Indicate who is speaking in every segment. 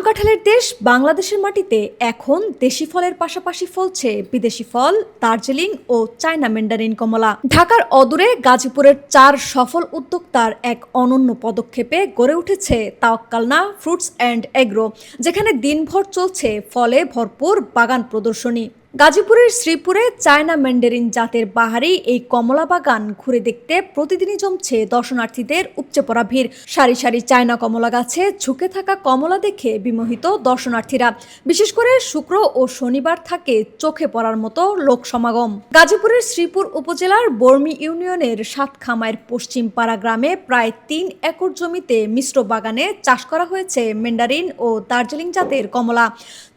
Speaker 1: কাঁঠালের দেশ বাংলাদেশের মাটিতে এখন দেশি ফলের পাশাপাশি ফলছে বিদেশি ফল, দার্জিলিং ও চায়না ম্যান্ডারিন কমলা। ঢাকার অদূরে গাজীপুরের 4 সফল উদ্যোক্তার এক অনন্য পদক্ষেপে গড়ে উঠেছে তাওয়াক্কালনা ফ্রুটস অ্যান্ড এগ্রো, যেখানে দিনভর চলছে ফলে ভরপুর বাগান প্রদর্শনী। গাজীপুরের শ্রীপুরে চায়না ম্যান্ডারিন জাতের বাহারি এই কমলা বাগান ঘুরে দেখতে প্রতিদিনই জমছে দর্শনার্থীদের উপচে পড়া ভিড়। সারি সারি চায়না কমলা গাছে ঝুঁকে থাকা কমলা দেখে বিমোহিত দর্শনার্থীরা। বিশেষ করে শুক্র ও শনিবার থাকে চোখে পড়ার মতো লোক সমাগম। গাজীপুরের শ্রীপুর উপজেলার বর্মি ইউনিয়নের সাতখামাইর পশ্চিম পাড়া গ্রামে প্রায় 3 একর জমিতে মিশ্র বাগানে চাষ করা হয়েছে ম্যান্ডারিন ও দার্জিলিং জাতের কমলা।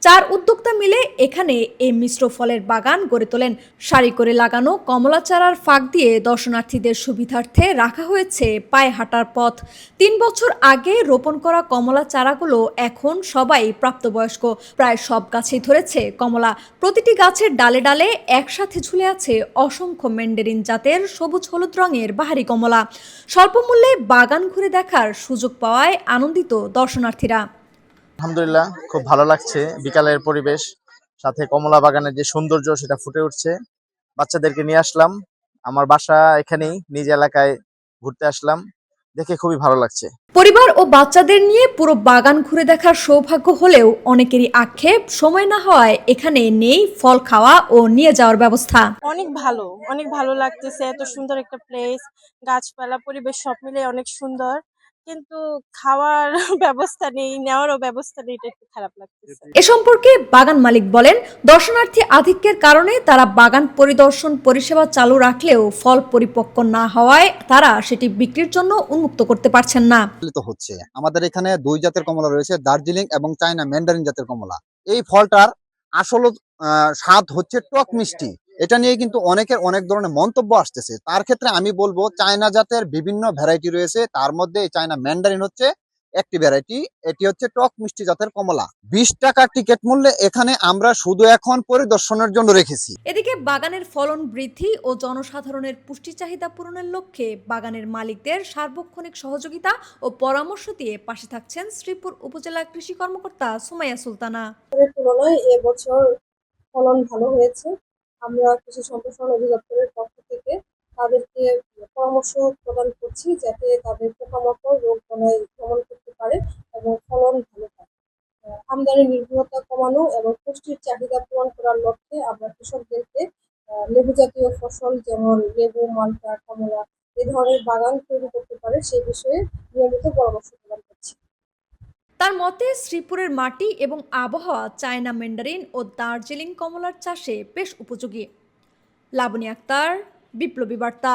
Speaker 1: 4 উদ্যোক্তা মিলে এখানে এই মিশ্র ফলের বাগান গড়ে তোলেন। সারি করে লাগানো কমলা চারার ফাঁক দিয়ে দর্শনার্থীদের সুবিধার্থে রাখা হয়েছে পায়ে হাঁটার পথ। 3 বছর আগে রোপণ করা কমলা চারাগুলো এখন সবাই প্রাপ্তবয়স্ক। প্রায় সব গাছেই ধরেছে কমলা। প্রতিটি গাছের ডালে ডালে একসাথে ঝুলে আছে অসংখ্য ম্যান্ডারিন জাতের সবুজ হলুদ রঙের বাহারি কমলা। স্বল্প মূল্যে বাগান ঘুরে দেখার সুযোগ পাওয়ায় আনন্দিত দর্শনার্থীরা।
Speaker 2: আলহামদুলিল্লাহ, খুব ভালো লাগছে। বিকালের পরিবেশ সাথে কমলা বাগানের যে সৌন্দর্য সেটা ফুটে উঠছে। বাচ্চাদেরকে নিয়ে আসলাম, আমার বাসা এখানেই, নিজ এলাকায় ঘুরতে আসলাম, দেখে খুবই ভালো লাগছে।
Speaker 1: পরিবার ও বাচ্চাদের নিয়ে পুরো বাগান ঘুরে দেখার সৌভাগ্য হলেও অনেকেরই আক্ষেপ সময় না হওয়ায় এখানে নেই ফল খাওয়া ও নিয়ে যাওয়ার ব্যবস্থা।
Speaker 3: অনেক ভালো লাগতেছে। এত সুন্দর একটা প্লেস, গাছপালা, পরিবেশ সব মিলে অনেক সুন্দর, কিন্তু খাওয়ার ব্যবস্থা নেই, নেওয়ারও ব্যবস্থা নেই, এটা একটু খারাপ লাগতেছে।
Speaker 1: এ সম্পর্কে বাগান মালিক বলেন, দর্শনার্থী আধিক্যের কারণে তারা বাগান পরিদর্শন পরিষেবা চালু রাখলেও ফল পরিপক্ক না হওয়ায় তারা সেটি বিক্রির জন্য উন্মুক্ত করতে পারছেন না।
Speaker 4: হচ্ছে আমাদের এখানে 2 জাতের কমলা রয়েছে, দার্জিলিং এবং চায়না ম্যান্ডারিন জাতের কমলা। এই ফলটার আসল স্বাদ হচ্ছে টক মিষ্টি। এটা নিয়ে কিন্তু অনেকের অনেক ধরনের মন্তব্য আসতেছে। তার ক্ষেত্রে আমি বলবো চায়না জাতের বিভিন্ন ভ্যারাইটি রয়েছে, তার মধ্যে এই চায়না ম্যান্ডারিন হচ্ছে একটি ভ্যারাইটি। এটি হচ্ছে টক মিষ্টি জাতের কমলা। 20 টাকা টিকিট মূল্যে এখানে আমরা শুধু এখন পরিদর্শনের জন্য রেখেছি।
Speaker 1: এদিকে বাগানের ফলন বৃদ্ধি ও জনসাধারণের পুষ্টি চাহিদা পূরণের লক্ষ্যে বাগানের মালিকদের সার্বক্ষণিক সহযোগিতা ও পরামর্শ দিয়ে পাশে থাকছেন শ্রীপুর উপজেলা কৃষি কর্মকর্তা সুমাইয়া সুলতানা।
Speaker 5: তুলনায় এবছর ফলন ভালো হয়েছে। আমরা কৃষি সম্প্রসারণ অধিদপ্তরের পক্ষ থেকে তাদেরকে পরামর্শ প্রদান করছি যাতে তাদের পোকামাকড় রোগ বালাই দমন করতে পারে এবং ফলন ভালো হয়। আমদানি নির্ভরতা কমানো এবং পুষ্টির চাহিদা পূরণ করার লক্ষ্যে আমরা কৃষকদেরকে লেবু জাতীয় ফসল যেমন লেবু, মালটা, কমলা এই ধরনের বাগান তৈরি করতে পারে সেই বিষয়ে নিয়মিত পরামর্শ প্রদান করছি।
Speaker 1: তার মতে শ্রীপুরের মাটি এবং আবহাওয়া চায়না ম্যান্ডারিন ও দার্জিলিং কমলার চাষে বেশ উপযোগী। লাবণী আক্তার, বিপ্লবী বার্তা।